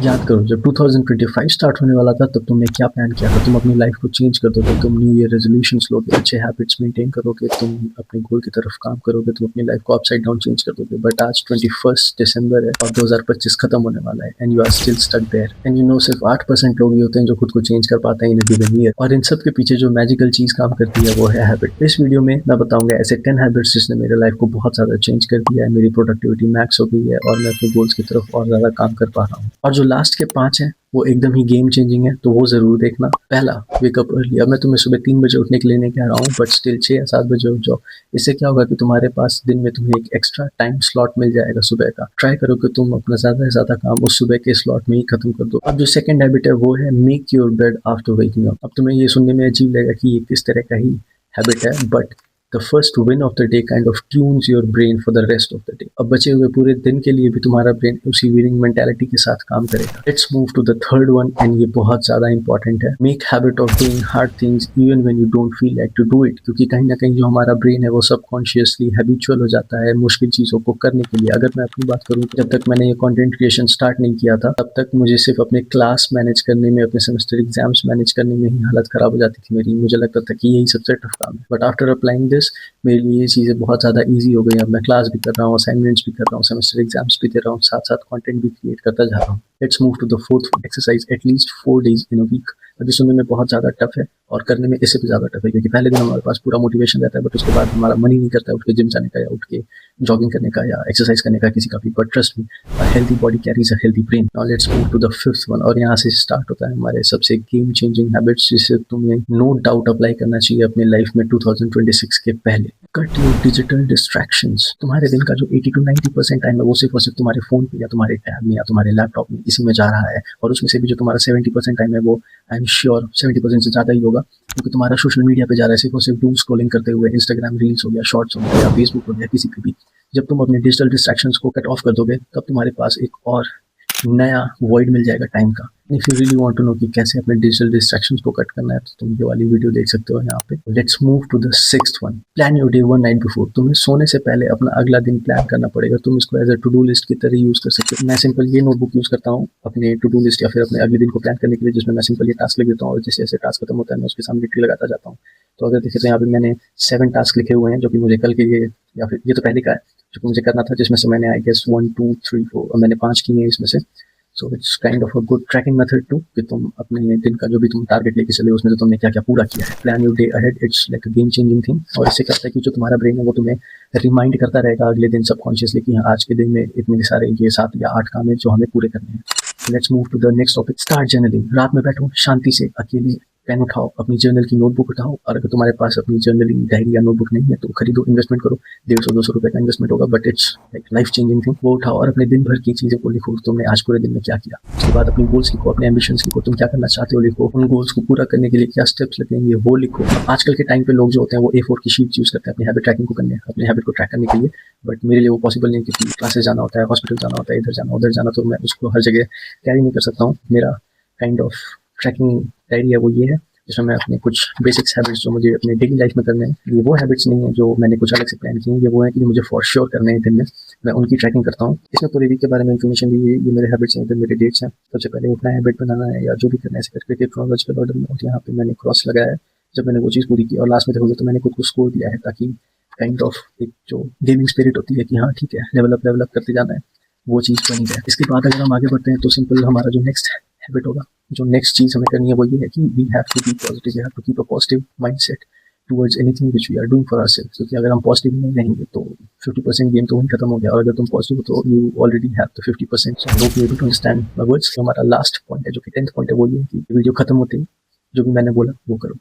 याद करो जब 2025 स्टार्ट होने वाला था तब तुमने क्या प्लान किया था? तुम अपनी लाइफ को चेंज कर दोगे, तुम न्यू ईयर रेजोल्यूशंस लोगे, अच्छे हैबिट्स मेंटेन करोगे, तुम अपने गोल की तरफ काम करोगे, तुम अपनी लाइफ को अपसाइड डाउन चेंज कर दोगे। बट आज 21 दिसंबर है और 2025 खत्म होने वाला है and you are still stuck there. And you know सिर्फ 8% लोग ही होते हैं जो खुद को चेंज कर पाते हैं इन अ गिवन ईयर, और इन सब के पीछे जो मैजिकल चीज काम करती है वो है हैबिट। इस वीडियो में मैं बताऊंगा ऐसे 10 हैबिट्स जिसने मेरे लाइफ को बहुत ज्यादा चेंज कर दिया है, मेरी प्रोडक्टिविटी मैक्स हो गई है और मैं अपने गोल्स की तरफ और ज्यादा काम कर पा रहा हूँ। और जो लास्ट के 5 हैं वो एकदम ही गेम चेंजिंग है, तो वो जरूर देखना। पहला, वेकअप अर्ली। अब मैं तुम्हें सुबह 3 बजे उठने के लिए नहीं कह रहा हूँ, बट स्टिल 6 या 7 बजे उठ जाओ। इससे क्या होगा कि तुम्हारे पास दिन में तुम्हें एक एक्स्ट्रा टाइम स्लॉट मिल जाएगा सुबह का। ट्राई करो कि तुम अपना ज्यादा से ज्यादा काम उस सुबह के स्लॉट में ही खत्म कर दो। अब जो सेकंड हैबिट है वो है make your bed after waking up. अब तुम्हें ये सुनने में अजीब लगेगा कि ये किस तरह का ही हैबिट है, but the first win of the day kind of tunes your brain for the rest of the day. अब बचे हुए पूरे दिन के लिए भी तुम्हारा ब्रेन उसी विनिंग मेंटालिटी के साथ काम करेगा। Let's move to the third one, and ये बहुत ज्यादा इंपॉर्टेंट है। Make habit of doing hard things even when you don't feel like to do it. क्योंकि कहीं ना कहीं जो हमारा ब्रेन है वो सबकॉन्शियसली हैबिचुअल हो जाता है मुश्किल चीजों को करने के लिए। अगर मैं अपनी बात करूँ, जब तक मैंने ये कंटेंट क्रिएशन स्टार्ट नहीं किया था तब तक मुझे सिर्फ अपने क्लास मैनेज करने में, अपने सेमेस्टर एग्जाम्स मैनेज करने में ही हालत खराब हो जाती थी मेरी। मुझे लगता था कि यही सबसे टफ काम है, बट आफ्टर अप्लाइंग दिस मेरे लिए ये चीज़ें बहुत ज़्यादा इजी हो गई। अब मैं क्लास भी कर रहा हूँ, असाइनमेंट्स भी कर रहा हूँ, सेमेस्टर एग्जाम्स भी दे रहा हूँ, साथ साथ कंटेंट भी क्रिएट करता जा रहा हूँ। Let's move to the fourth, exercise at least 4 days in a week. अभी सुनने में बहुत ज़्यादा टफ है और करने में इससे भी ज़्यादा टफ है, क्योंकि पहले दिन हमारे पास पूरा मोटिवेशन रहता है, बट उसके बाद हमारा मन ही नहीं करता है उठ के जिम जाने का या उठ के जॉगिंग करने का या एक्सरसाइज करने का किसी का भी। But trust me, a healthy body carries a healthy brain. Now let's move to the fifth one, और यहाँ से स्टार्ट होता है हमारे सबसे गेम चेंजिंग हैबिट्स, जिसे तुम्हें नो डाउट अप्लाई करना चाहिए अपनी लाइफ में 2026 के पहले। Cut your digital distractions. तुम्हारे दिन का जो 80 to 90% टाइम है वो सिर्फ और सिर्फ तुम्हारे फोन पे या तुम्हारे टैब में या तुम्हारे लैपटॉप में इसी में जा रहा है, और उसमें से भी जो तुम्हारा 70% टाइम है वो आई एम श्योर 70% से ज़्यादा ही होगा, क्योंकि तुम्हारा सोशल मीडिया पे जा रहा है सिर्फ और सिर्फ डूम स्क्रॉलिंग करते हुए। इंस्टाग्राम रील्स हो गया, शॉर्ट्स हो गया, या फेसबुक हो गया, किसी पे भी। जब तुम अपने डिजिटल डिस्ट्रैक्शंस को कट ऑफ कर दोगे तब तुम्हारे पास एक और नया वॉइड मिल जाएगा टाइम का। If you really want to know कि कैसे अपने डिजिटल डिस्ट्रैक्शंस को कट करना है तो तुम ये वाली वीडियो देख सकते हो यहाँ पे। Let's move to the sixth one, plan your day one night before. तुम्हें सोने से पहले अपना अगला दिन प्लान करना पड़ेगा। तुम इसको as a to do list की तरह यूज कर सकते हो। मैं सिंपल ये नोटबुक यूज करता हूँ अपने टू डू लिस्ट या फिर अपने अगले दिन को प्लान करने के लिए, जिसमें मैं सिंपल ये टास्क लिख देता हूँ और जैसे जैसे टास्क खत्म होता है मैं उसके सामने टिक लगाता जाता हूँ। तो अगर देखें तो यहाँ पे मैंने 7 टास्क लिखे हुए हैं जो कि मुझे कल के लिए, या फिर ये तो पहले का है जो कि मुझे करना था, जिसमें से मैंने आई गेस 1 2 3 4 और मैंने 5 किए हैं इसमें से। So it's kind of a good tracking method too, कि तुम अपने दिन का जो भी तुम टारगेट लेके चले उसमें से तुमने क्या क्या पूरा किया है। Plan your day ahead, it's like a game changing thing. और इससे क्या होता है कि जो तुम्हारा ब्रेन है वो तुम्हें रिमाइंड करता रहेगा अगले दिन सबकॉन्शियसली कि हाँ आज के दिन में इतने सारे ये 7 या 8 काम है जो हमें पूरे करने हैं। Let's move to the next topic, start journaling. रात में बैठो शांति से, अकेले पेन उठाओ, अपनी जर्नल की नोटबुक उठाओ, और अगर तुम्हारे पास अपनी जर्नलिंग डायरी या नोटबुक नहीं है तो खरीदो, इन्वेस्टमेंट करो। 150-200 रुपए का इन्वेस्टमेंट होगा, but it's like life changing thing. वो उठाओ और अपने दिन भर की चीजें को लिखो, तुमने आज पूरे दिन में क्या किया। उसके बाद अपनी गोल्स लिखो, अपने एम्बिशंस लिखो, तुम क्या करना चाहते हो लिखो, उन गोल्स को पूरा करने के लिए क्या स्टेप्स लगेंगे वो लिखो। आजकल के टाइम पे लोग जो होते हैं वो A4 की शीट यूज करते हैं अपनी हैबिट ट्रैकिंग को करने, अपने हैबिट को ट्रैक करने के लिए, बट मेरे लिए वो पॉसिबल नहीं, क्योंकि क्लासेस जाना होता है, हॉस्पिटल जाना होता है, इधर जाना उधर जाना, तो मैं उसको हर जगह कैरी नहीं कर सकता हूँ। मेरा काइंड ऑफ ट्रैकिंग डायरी है वो ये है, जिसमें मैं अपने कुछ बेसिक्स हैबिट्स जो मुझे अपने डेली लाइफ में करने हैं, ये वो हैबिट्स नहीं है जो मैंने कुछ अलग से प्लान की हैं, ये वो है कि मुझे फॉर श्योर करने हैं दिन में, मैं उनकी ट्रैकिंग करता हूँ। इसमें पूरे वीक के बारे में इन्फॉर्मेशन दी है, ये मेरे हैबिट्स हैं, इधर मेरे डेट्स हैं। सबसे पहले उठना है, हैबिट बनाना है या जो भी करना है ऐसे करके क्रोनोलॉजिकल ऑर्डर में, और यहाँ पे मैंने क्रॉस लगाया है जब मैंने वो चीज़ पूरी की। और लास्ट में देखोगे तो मैंने खुद को स्कोर दिया है, ताकि काइंड ऑफ एक जो गेमिंग स्पिरिट होती है कि हाँ ठीक है लेवल अप करते जाना है, वो चीज़ बनी जाए। इसके बाद अगर हम आगे बढ़ते हैं तो सिंपल हमारा जो नेक्स्ट हैबिट होगा, जो नेक्स्ट चीज़ हमें करनी है वो ये है कि we have to be positive, we have to keep a positive mindset towards anything which we are doing for ourselves. क्योंकि अगर हम पॉजिटिव नहीं रहेंगे तो 50% गेम तो वहीं खत्म हो गया, और अगर तुम पॉजिटिव हो तो you already have the 50%। So I hope you able to understand my words. हमारा लास्ट पॉइंट है जो कि 10th पॉइंट है, वो ये है कि वीडियो खत्म होते ही जो भी मैंने बोला वो करो।